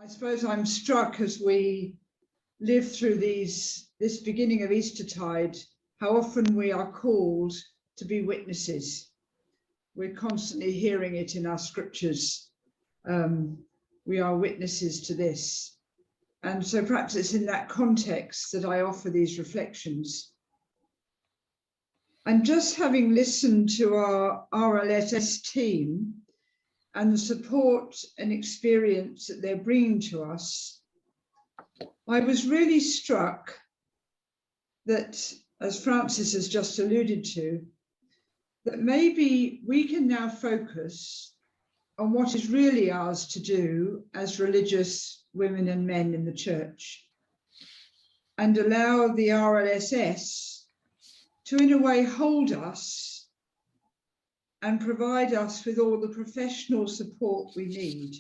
I suppose I'm struck as we live through this beginning of Eastertide, how often we are called to be witnesses. We're constantly hearing it in our scriptures. We are witnesses to this. And so perhaps it's in that context that I offer these reflections. And just having listened to our RLSS team and the support and experience that they're bringing to us, I was really struck that, as Francis has just alluded to, that maybe we can now focus on what is really ours to do as religious women and men in the church, and allow the RLSS to, in a way, hold us and provide us with all the professional support we need.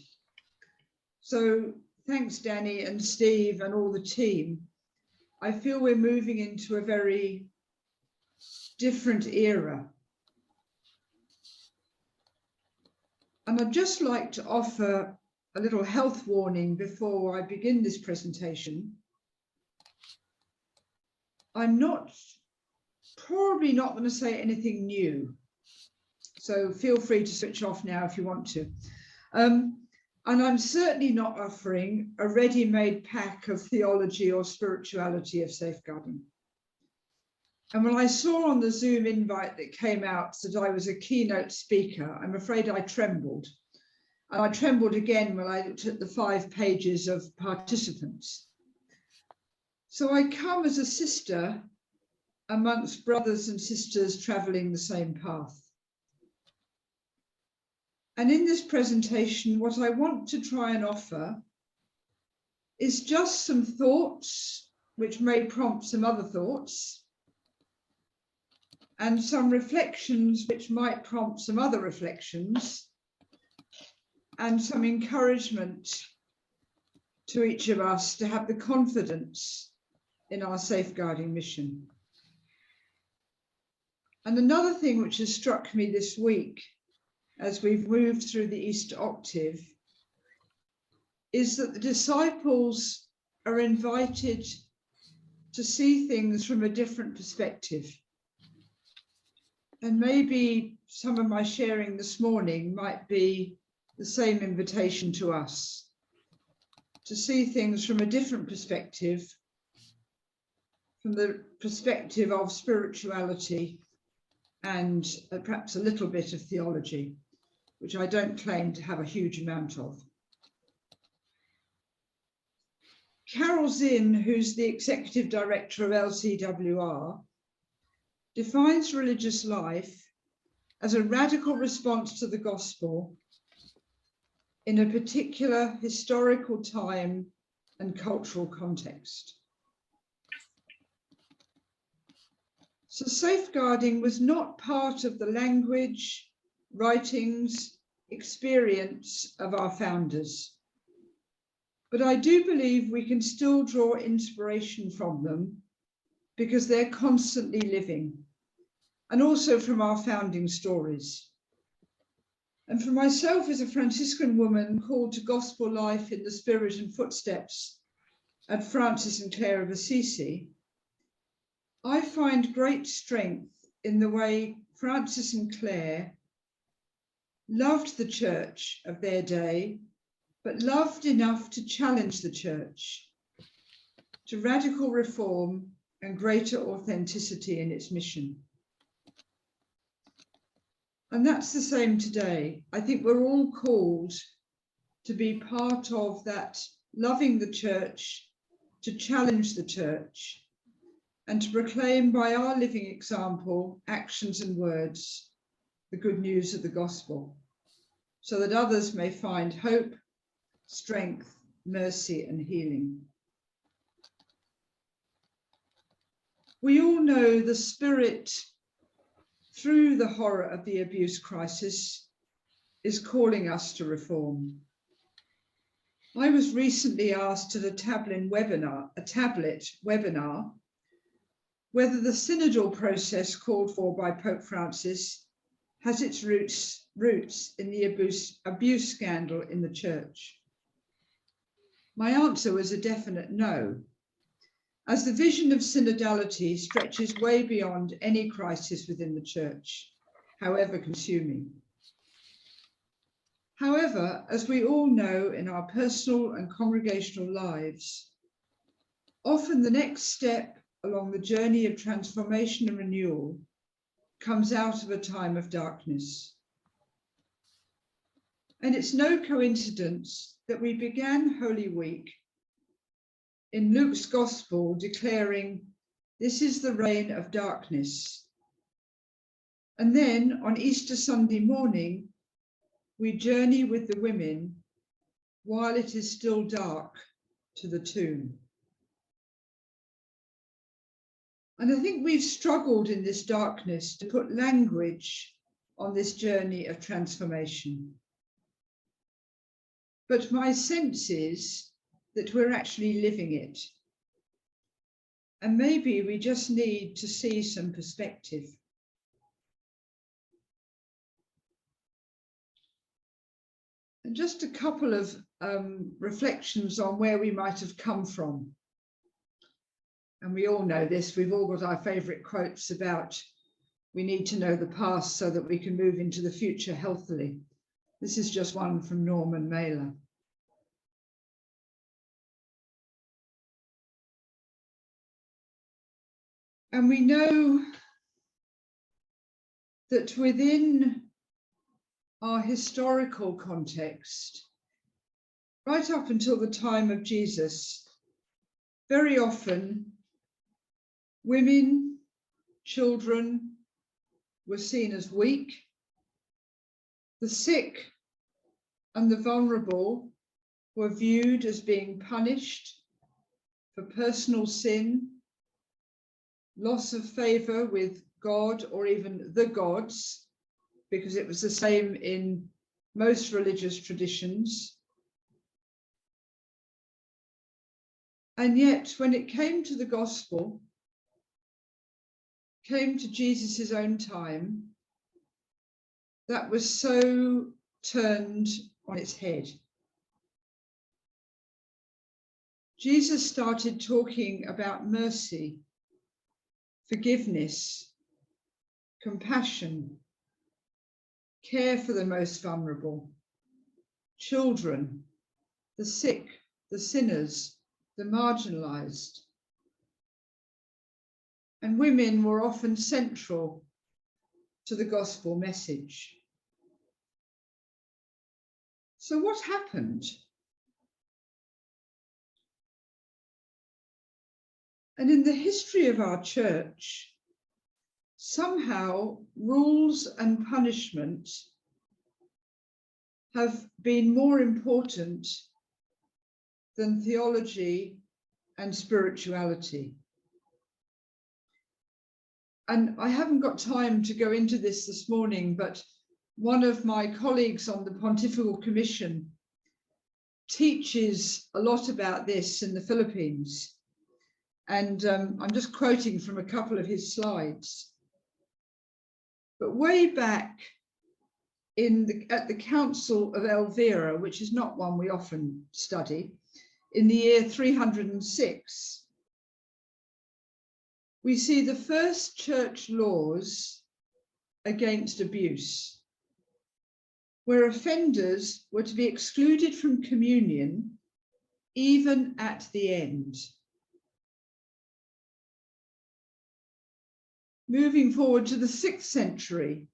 So thanks, Danny and Steve and all the team. I feel we're moving into a very different era. And I'd just like to offer a little health warning before I begin this presentation. I'm probably not going to say anything new. So feel free to switch off now if you want to. And I'm certainly not offering a ready-made pack of theology or spirituality of safeguarding. And when I saw on the Zoom invite that came out that I was a keynote speaker, I'm afraid I trembled. And I trembled again when I looked at the 5 pages of participants. So I come as a sister amongst brothers and sisters traveling the same path. And in this presentation, what I want to try and offer is just some thoughts, which may prompt some other thoughts, and some reflections, which might prompt some other reflections, and some encouragement to each of us to have the confidence in our safeguarding mission. And another thing which has struck me this week, as we've moved through the Easter octave, is that the disciples are invited to see things from a different perspective. And maybe some of my sharing this morning might be the same invitation to us, to see things from a different perspective, from the perspective of spirituality and perhaps a little bit of theology, which I don't claim to have a huge amount of. Carol Zinn, who's the executive director of LCWR, defines religious life as a radical response to the gospel in a particular historical time and cultural context. So safeguarding was not part of the language, writings, experience of our founders. But I do believe we can still draw inspiration from them because they're constantly living, and also from our founding stories. And for myself as a Franciscan woman called to gospel life in the spirit and footsteps at Francis and Clare of Assisi, I find great strength in the way Francis and Clare loved the church of their day, but loved enough to challenge the church to radical reform and greater authenticity in its mission. And that's the same today. I think we're all called to be part of that loving the church, to challenge the church, and to proclaim by our living example, actions and words, the good news of the gospel, so that others may find hope, strength, mercy, and healing. We all know the Spirit, through the horror of the abuse crisis, is calling us to reform. I was recently asked at a tablet webinar, whether the synodal process called for by Pope Francis has its roots in the abuse scandal in the church. My answer was a definite no, as the vision of synodality stretches way beyond any crisis within the church, however consuming. However, as we all know in our personal and congregational lives, often the next step along the journey of transformation and renewal comes out of a time of darkness. And it's no coincidence that we began Holy Week in Luke's Gospel declaring, "This is the reign of darkness." And then on Easter Sunday morning, we journey with the women while it is still dark to the tomb. And I think we've struggled in this darkness to put language on this journey of transformation. But my sense is that we're actually living it. And maybe we just need to see some perspective. And just a couple of reflections on where we might have come from. And we all know this, we've all got our favourite quotes about we need to know the past so that we can move into the future healthily. This is just one from Norman Mailer. And we know that within our historical context, right up until the time of Jesus, very often women, children were seen as weak. The sick and the vulnerable were viewed as being punished for personal sin, loss of favor with God or even the gods, because it was the same in most religious traditions. And yet, when it came to the gospel, came to Jesus's own time, that was so turned on its head. Jesus started talking about mercy, forgiveness, compassion, care for the most vulnerable, children, the sick, the sinners, the marginalized. And women were often central to the gospel message. So what happened? And in the history of our church, somehow rules and punishment have been more important than theology and spirituality. And I haven't got time to go into this morning, but one of my colleagues on the Pontifical Commission teaches a lot about this in the Philippines. And I'm just quoting from a couple of his slides. But way back at the Council of Elvira, which is not one we often study, in the year 306, we see the first church laws against abuse, where offenders were to be excluded from communion even at the end. Moving forward to the 6th century,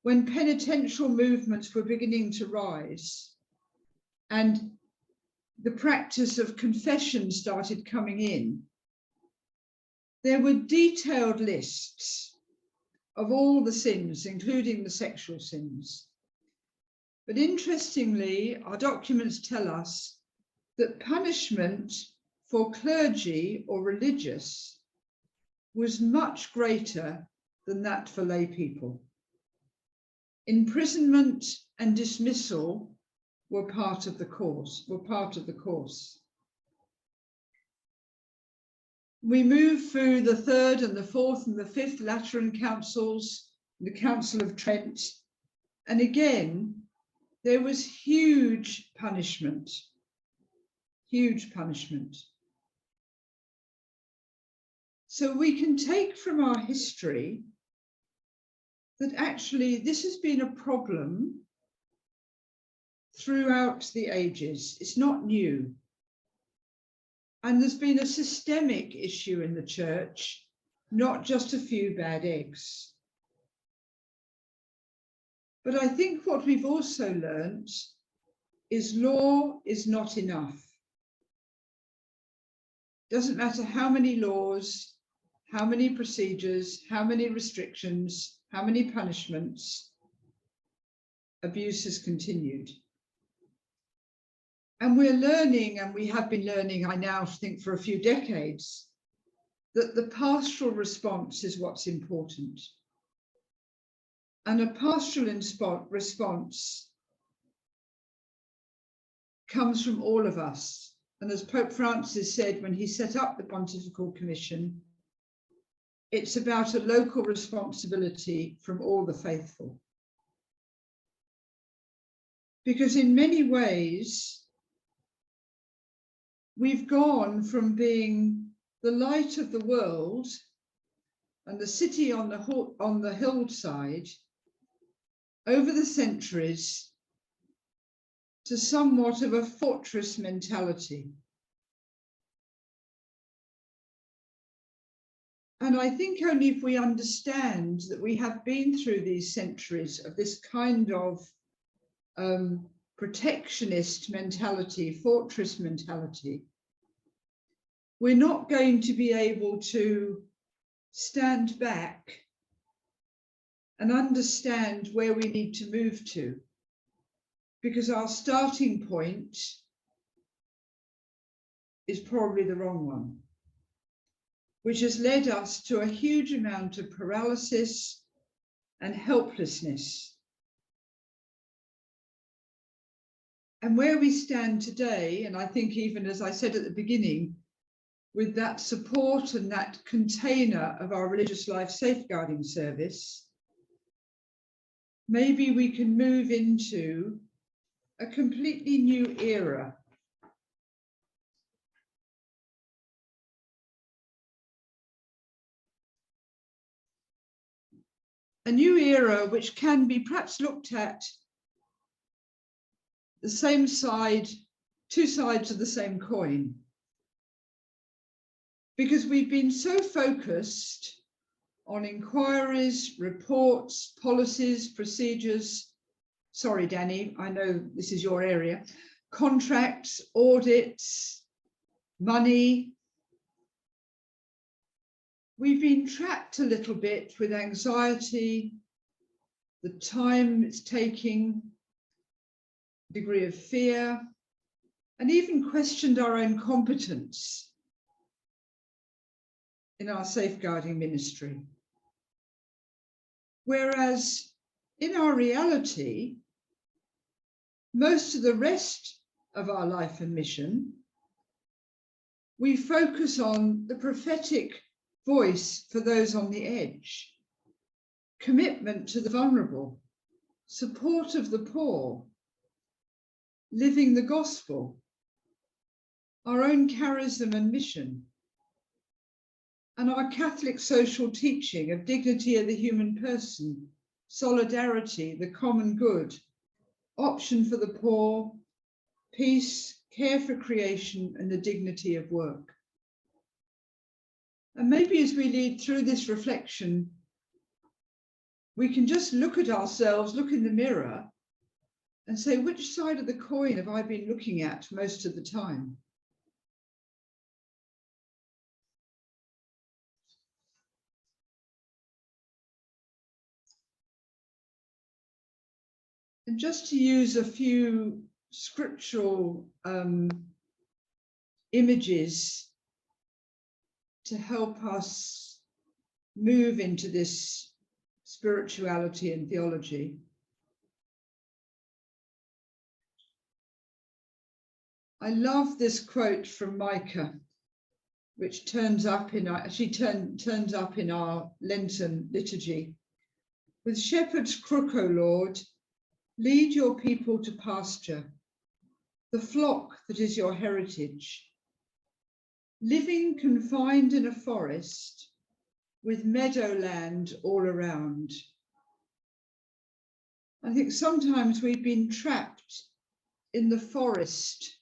when penitential movements were beginning to rise and the practice of confession started coming in, there were detailed lists of all the sins, including the sexual sins. But interestingly, our documents tell us that punishment for clergy or religious was much greater than that for lay people. Imprisonment and dismissal were part of the course. We move through the 3rd and the 4th and the 5th Lateran councils, the Council of Trent, and again, there was huge punishment huge punishment. So we can take from our history that actually this has been a problem throughout the ages. It's not new. And there's been a systemic issue in the church, not just a few bad eggs. But I think what we've also learnt is law is not enough. Doesn't matter how many laws, how many procedures, how many restrictions, how many punishments, abuse has continued. And we're learning, and we have been learning, I now think for a few decades, that the pastoral response is what's important. And a pastoral response comes from all of us. And as Pope Francis said when he set up the Pontifical Commission, it's about a local responsibility from all the faithful. Because in many ways, we've gone from being the light of the world and the city on the hillside over the centuries to somewhat of a fortress mentality. And I think only if we understand that we have been through these centuries of this kind of protectionist mentality, fortress mentality, we're not going to be able to stand back and understand where we need to move to, because our starting point is probably the wrong one, which has led us to a huge amount of paralysis and helplessness. And where we stand today, and I think even as I said at the beginning, with that support and that container of our religious life safeguarding service, maybe we can move into a completely new era. A new era which can be perhaps looked at the same side, two sides of the same coin. Because we've been so focused on inquiries, reports, policies, procedures. Sorry, Danny, I know this is your area. Contracts, audits, money. We've been trapped a little bit with anxiety, the time it's taking, degree of fear, and even questioned our own competence in our safeguarding ministry. Whereas in our reality, most of the rest of our life and mission, we focus on the prophetic voice for those on the edge, commitment to the vulnerable, support of the poor, living the gospel, our own charism and mission, and our Catholic social teaching of dignity of the human person, solidarity, the common good, option for the poor, peace, care for creation, and the dignity of work. And maybe as we lead through this reflection, we can just look at ourselves, look in the mirror, and say, which side of the coin have I been looking at most of the time? And just to use a few scriptural images to help us move into this spirituality and theology. I love this quote from Micah, which turns up in our, turns up in our Lenten liturgy. With shepherd's crook, O Lord, lead your people to pasture. the flock that is your heritage, living confined in a forest with meadowland all around. I think sometimes we've been trapped in the forest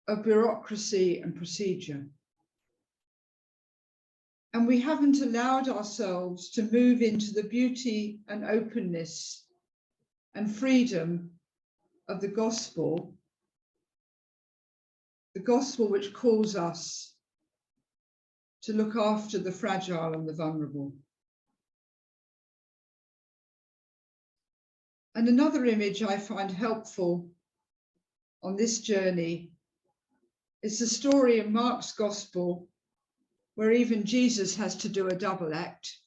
of bureaucracy and procedure. And we haven't allowed ourselves to move into the beauty and openness and freedom of the gospel which calls us to look after the fragile and the vulnerable. And another image I find helpful on this journey is the story in Mark's gospel, where even Jesus has to do a double act,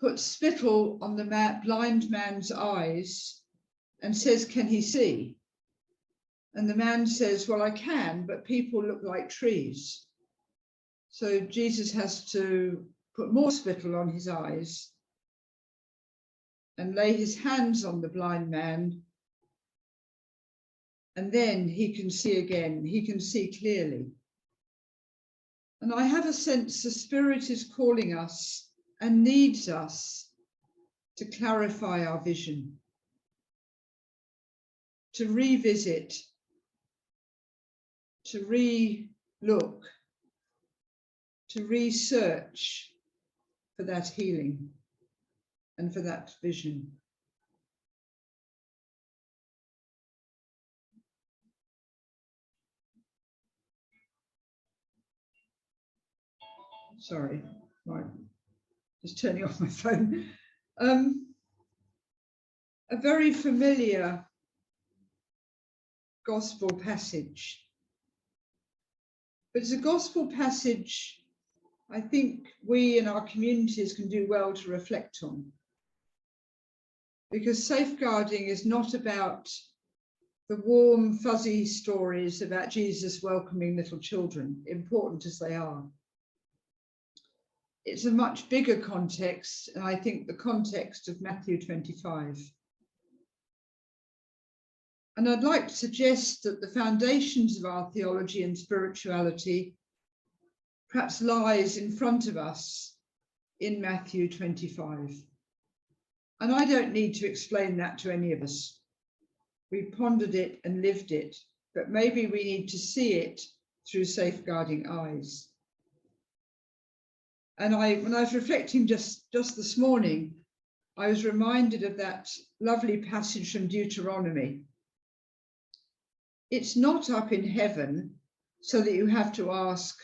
puts spittle on the blind man's eyes and says, "Can he see?" And the man says, "Well, I can, but people look like trees." So Jesus has to put more spittle on his eyes and lay his hands on the blind man, and then he can see again, he can see clearly. And I have a sense the Spirit is calling us and needs us to clarify our vision, to revisit, to re-look, to research for that healing and for that vision. Sorry, right, just turning off my phone. A very familiar gospel passage, but it's a gospel passage I think we in our communities can do well to reflect on, because safeguarding is not about the warm, fuzzy stories about Jesus welcoming little children, important as they are. It's a much bigger context, and I think the context of Matthew 25. And I'd like to suggest that the foundations of our theology and spirituality perhaps lies in front of us in Matthew 25. And I don't need to explain that to any of us. We pondered it and lived it, but maybe we need to see it through safeguarding eyes. And when I was reflecting just this morning, I was reminded of that lovely passage from Deuteronomy. It's not up in heaven so that you have to ask,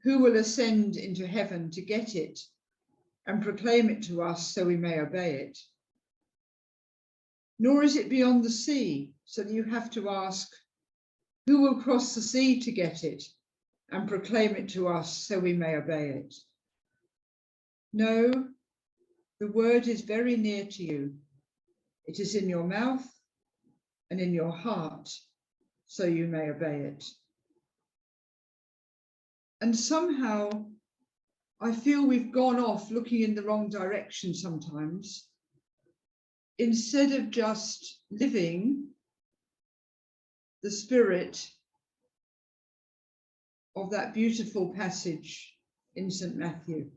who will ascend into heaven to get it and proclaim it to us so we may obey it? Nor is it beyond the sea so that you have to ask, who will cross the sea to get it and proclaim it to us so we may obey it? No, the word is very near to you. It is in your mouth and in your heart, so you may obey it. And somehow I feel we've gone off looking in the wrong direction sometimes. Instead of just living the spirit of that beautiful passage in St. Matthew,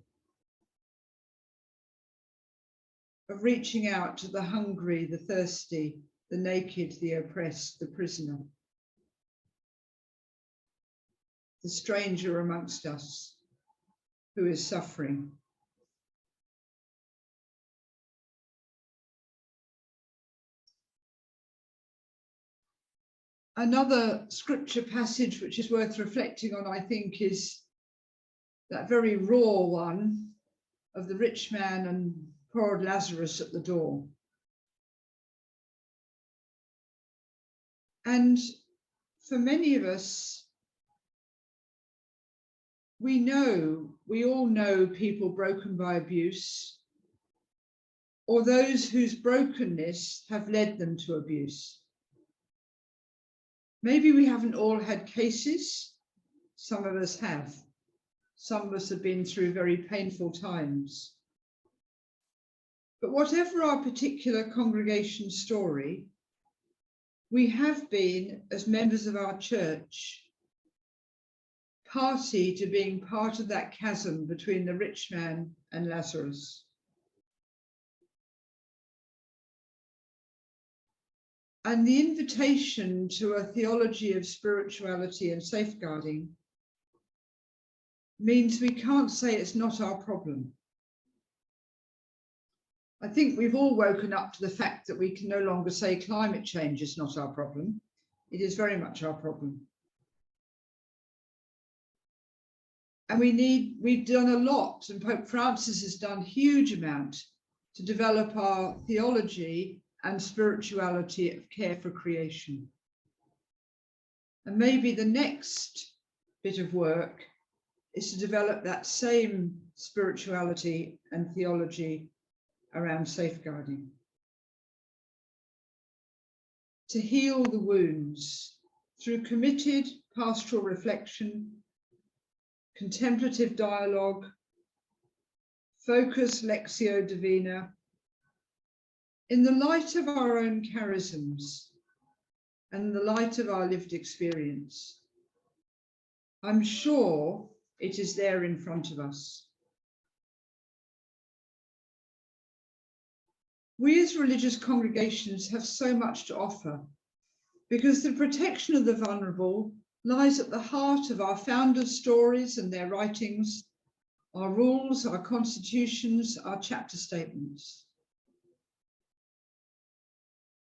of reaching out to the hungry, the thirsty, the naked, the oppressed, the prisoner, the stranger amongst us who is suffering. Another scripture passage which is worth reflecting on, I think, is that very raw one of the rich man and poor Lazarus at the door. And for many of us, we all know people broken by abuse, or those whose brokenness have led them to abuse. Maybe we haven't all had cases. Some of us have. Some of us have been through very painful times. But whatever our particular congregation story, We have been, as members of our church, party to being part of that chasm between the rich man and Lazarus. And the invitation to a theology of spirituality and safeguarding means we can't say it's not our problem. I think we've all woken up to the fact that we can no longer say climate change is not our problem. It is very much our problem. And we've done a lot, and Pope Francis has done a huge amount to develop our theology and spirituality of care for creation. And maybe the next bit of work is to develop that same spirituality and theology around safeguarding. To heal the wounds through committed pastoral reflection, contemplative dialogue, focus Lectio Divina, in the light of our own charisms and the light of our lived experience. I'm sure it is there in front of us. We as religious congregations have so much to offer because the protection of the vulnerable lies at the heart of our founders' stories and their writings, our rules, our constitutions, our chapter statements.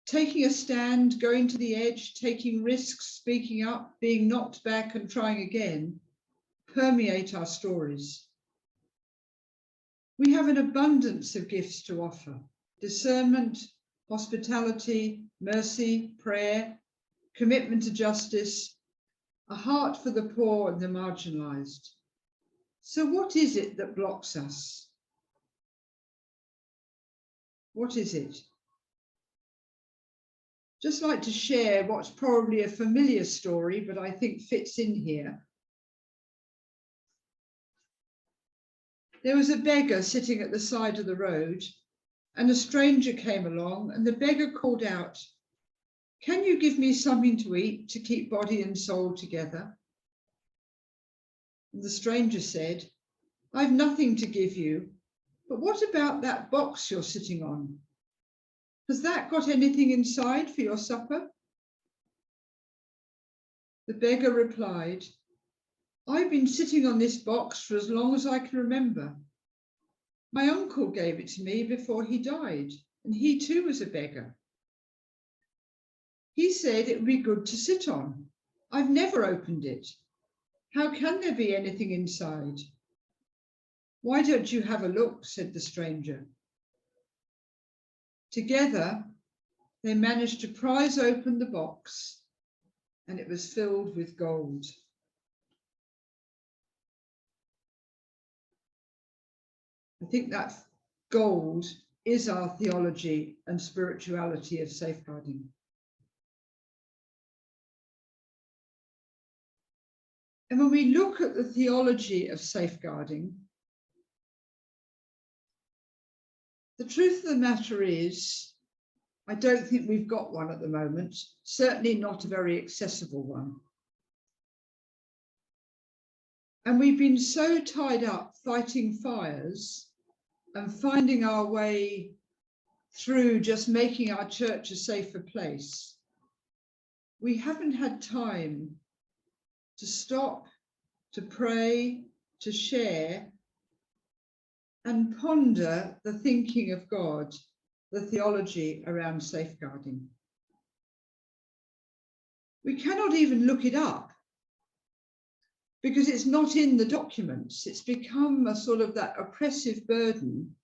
Taking a stand, going to the edge, taking risks, speaking up, being knocked back and trying again, permeate our stories. We have an abundance of gifts to offer: discernment, hospitality, mercy, prayer, commitment to justice, a heart for the poor and the marginalized. So what is it that blocks us? What is it? Just like to share what's probably a familiar story, but I think fits in here. There was a beggar sitting at the side of the road, and a stranger came along, and the beggar called out, "Can you give me something to eat to keep body and soul together?" And the stranger said, "I've nothing to give you, but what about that box you're sitting on? Has that got anything inside for your supper?" The beggar replied, "I've been sitting on this box for as long as I can remember. My uncle gave it to me before he died, and he too was a beggar. He said it would be good to sit on. I've never opened it. How can there be anything inside?" "Why don't you have a look?" said the stranger. Together, they managed to prise open the box, and it was filled with gold. I think that gold is our theology and spirituality of safeguarding. And when we look at the theology of safeguarding, the truth of the matter is, I don't think we've got one at the moment, certainly not a very accessible one. And we've been so tied up fighting fires and finding our way through just making our church a safer place. We haven't had time to stop, to pray, to share, and ponder the thinking of God, the theology around safeguarding. We cannot even look it up because it's not in the documents. It's become a sort of that oppressive burden.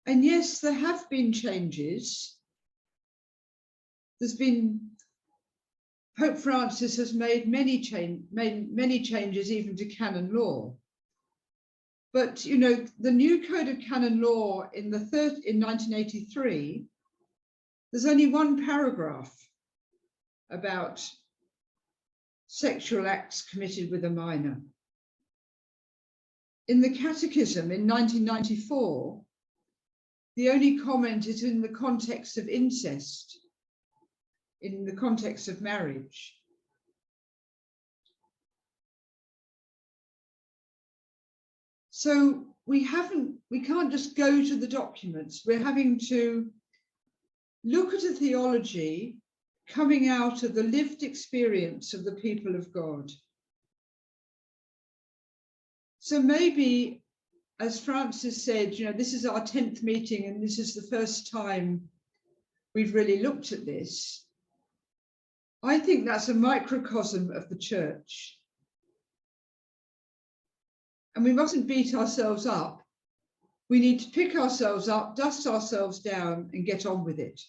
And yes, there have been changes. There's been, Pope Francis has made many changes even to canon law. But, you know, the new Code of Canon Law in 1983, there's only one paragraph about sexual acts committed with a minor. In the Catechism in 1994, the only comment is in the context of incest, in the context of marriage. So we can't just go to the documents. We're having to look at a theology coming out of the lived experience of the people of God. So maybe, as Francis said, this is our 10th meeting and this is the first time we've really looked at this. I think that's a microcosm of the church. And we mustn't beat ourselves up. We need to pick ourselves up, dust ourselves down, and get on with it.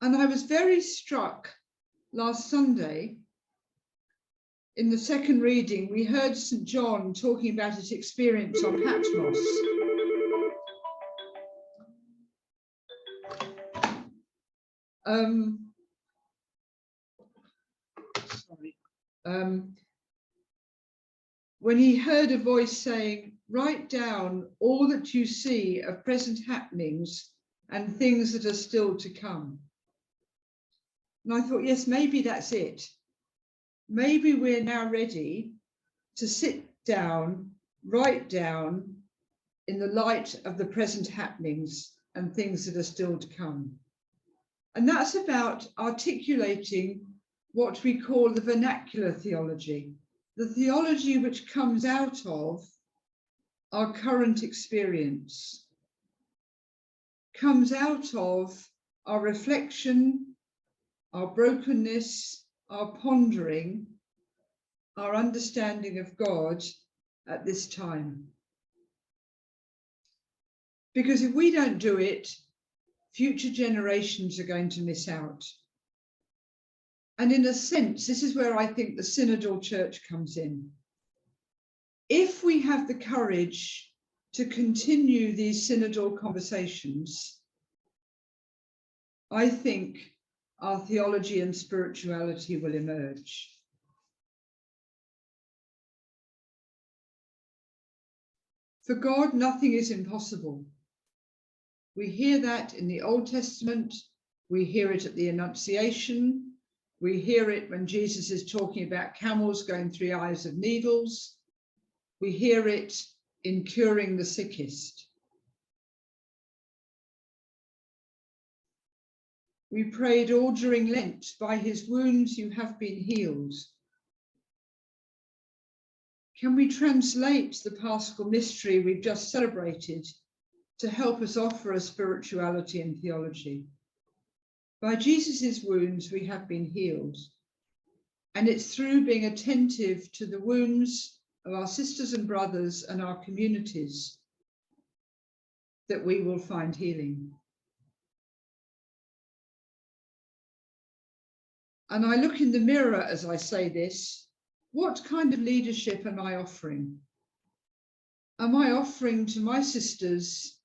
And I was very struck last Sunday. In the second reading, we heard St. John talking about his experience on Patmos. When he heard a voice saying, "Write down all that you see of present happenings and things that are still to come." And I thought, yes, maybe that's it. Maybe we're now ready to sit down, write down in the light of the present happenings and things that are still to come. And that's about articulating what we call the vernacular theology, the theology which comes out of our current experience, comes out of our reflection, our brokenness, our pondering, our understanding of God at this time. Because if we don't do it, future generations are going to miss out. And in a sense, this is where I think the synodal church comes in. If we have the courage to continue these synodal conversations, I think our theology and spirituality will emerge. For God, nothing is impossible. We hear that in the Old Testament. We hear it at the Annunciation. We hear it when Jesus is talking about camels going through the eyes of needles. We hear it in curing the sickest. We prayed all during Lent, "By his wounds you have been healed." Can we translate the Paschal mystery we've just celebrated to help us offer a spirituality and theology? By Jesus' wounds we have been healed. And it's through being attentive to the wounds of our sisters and brothers and our communities that we will find healing. And I look in the mirror as I say this. What kind of leadership am I offering? Am I offering to my sisters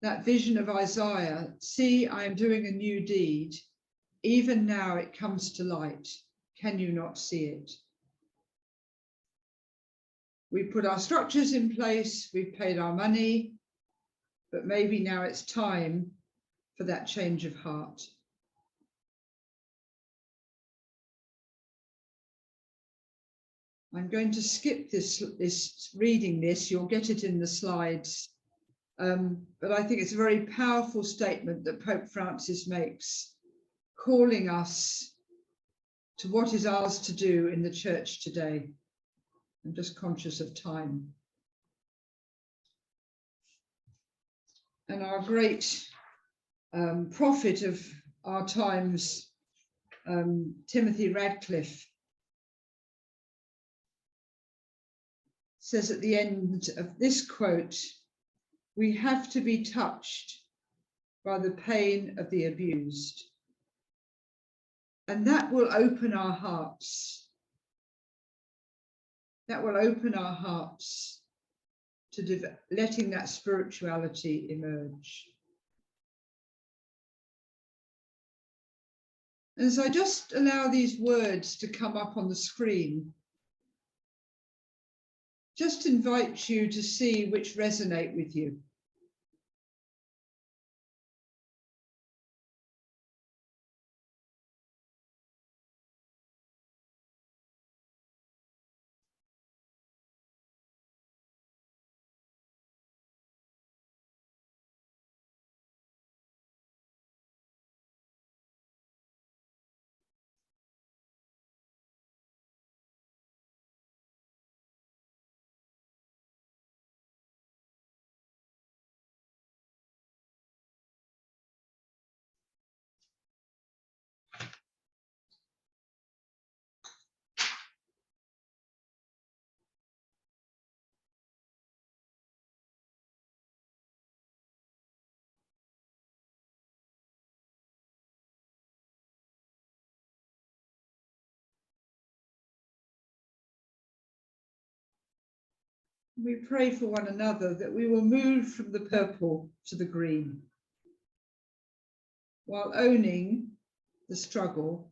that vision of Isaiah? "See, I am doing a new deed. Even now it comes to light. Can you not see it?" We put our structures in place, we've paid our money, but maybe now it's time for that change of heart. I'm going to skip this reading this, you'll get it in the slides. But I think it's a very powerful statement that Pope Francis makes, calling us to what is ours to do in the church today. I'm just conscious of time. And our great prophet of our times, Timothy Radcliffe, says at the end of this quote, "We have to be touched by the pain of the abused." And that will open our hearts. That will open our hearts to letting that spirituality emerge. And as I just allow these words to come up on the screen, just invite you to see which resonate with you. We pray for one another that we will move from the purple to the green, while owning the struggle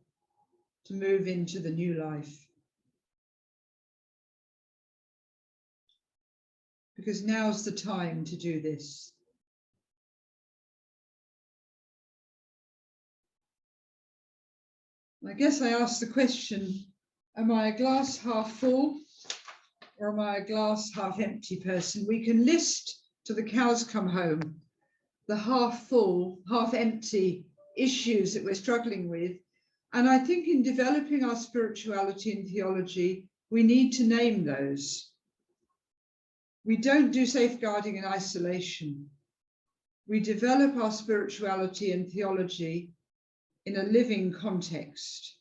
to move into the new life. Because now's the time to do this. I guess I ask the question, am I a glass half full or am I a glass half empty person? We can list till the cows come home the half full, half empty issues that we're struggling with. And I think in developing our spirituality and theology, we need to name those. We don't do safeguarding in isolation. We develop our spirituality and theology in a living context.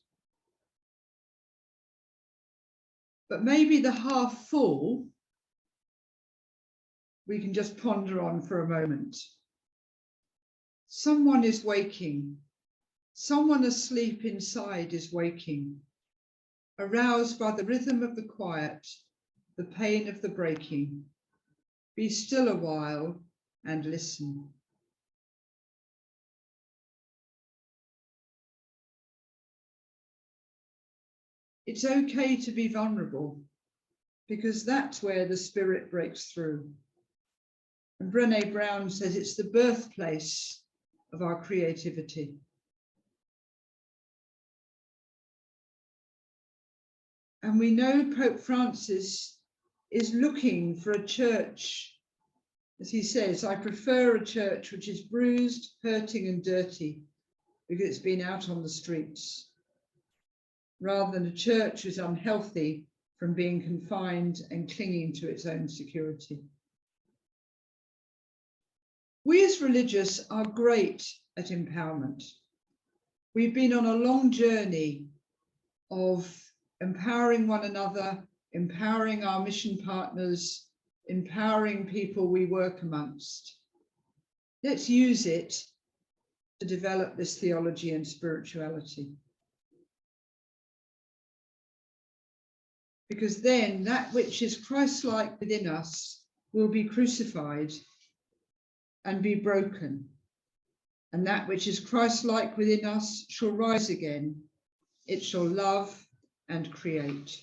But maybe the half full, we can just ponder on for a moment. Someone is waking. Someone asleep inside is waking, aroused by the rhythm of the quiet, the pain of the breaking. Be still a while and listen. It's okay to be vulnerable, because that's where the spirit breaks through. And Brené Brown says it's the birthplace of our creativity. And we know Pope Francis is looking for a church, as he says, I prefer a church which is bruised, hurting and dirty because it's been out on the streets, rather than a church which is unhealthy from being confined and clinging to its own security. We as religious are great at empowerment. We've been on a long journey of empowering one another, empowering our mission partners, empowering people we work amongst. Let's use it to develop this theology and spirituality. Because then that which is Christ-like within us will be crucified and be broken. And that which is Christ-like within us shall rise again. It shall love and create.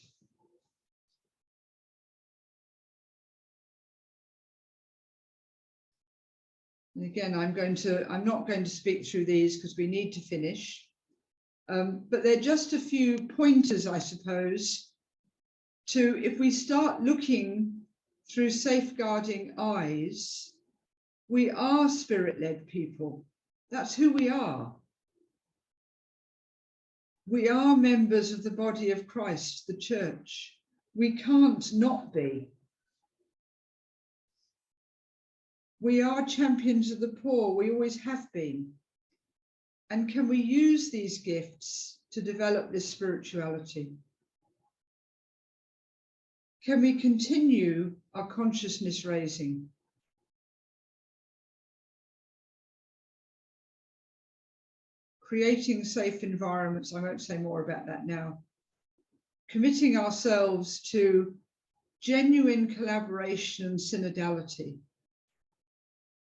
And again, I'm not going to speak through these because we need to finish. But they're just a few pointers, I suppose, to if we start looking through safeguarding eyes, we are spirit-led people. That's who we are. We are members of the body of Christ, the church. We can't not be. We are champions of the poor. We always have been. And can we use these gifts to develop this spirituality? Can we continue our consciousness raising? Creating safe environments, I won't say more about that now. Committing ourselves to genuine collaboration and synodality,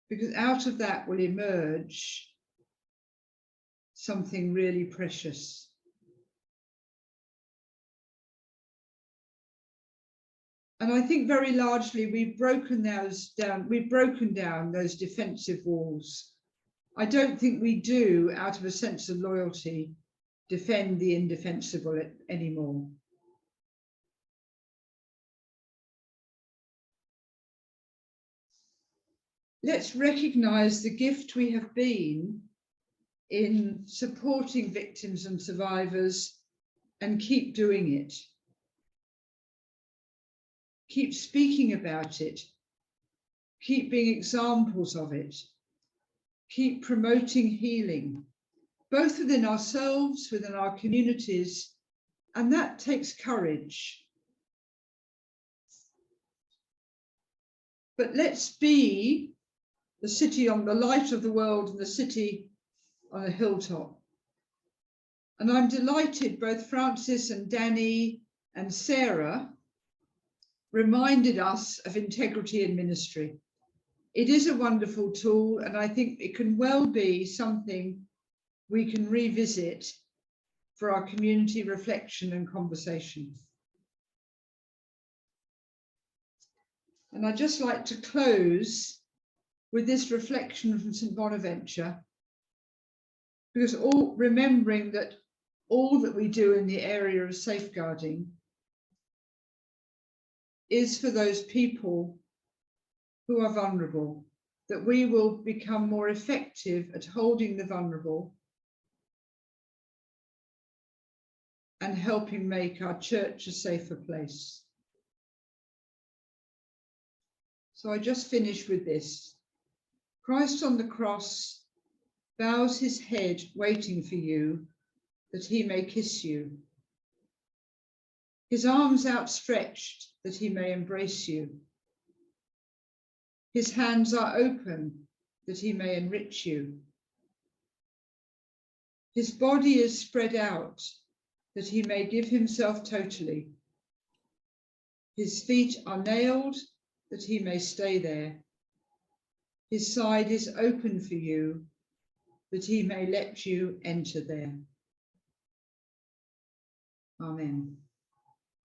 because out of that will emerge something really precious. And I think very largely we've broken down those defensive walls. I don't think we do, out of a sense of loyalty, defend the indefensible anymore. Let's recognize the gift we have been in supporting victims and survivors and keep doing it. Keep speaking about it. Keep being examples of it. Keep promoting healing, both within ourselves, within our communities, and that takes courage. But let's be the city on the light of the world and the city on a hilltop. And I'm delighted both Francis and Danny and Sarah reminded us of integrity in ministry. It is a wonderful tool, and I think it can well be something we can revisit for our community reflection and conversation. And I'd just like to close with this reflection from St. Bonaventure, because remembering that all that we do in the area of safeguarding is for those people who are vulnerable, that we will become more effective at holding the vulnerable and helping make our church a safer place. So I just finish with this. Christ on the cross bows his head waiting for you that he may kiss you. His arms outstretched that he may embrace you. His hands are open that he may enrich you. His body is spread out that he may give himself totally. His feet are nailed that he may stay there. His side is open for you that he may let you enter there. Amen.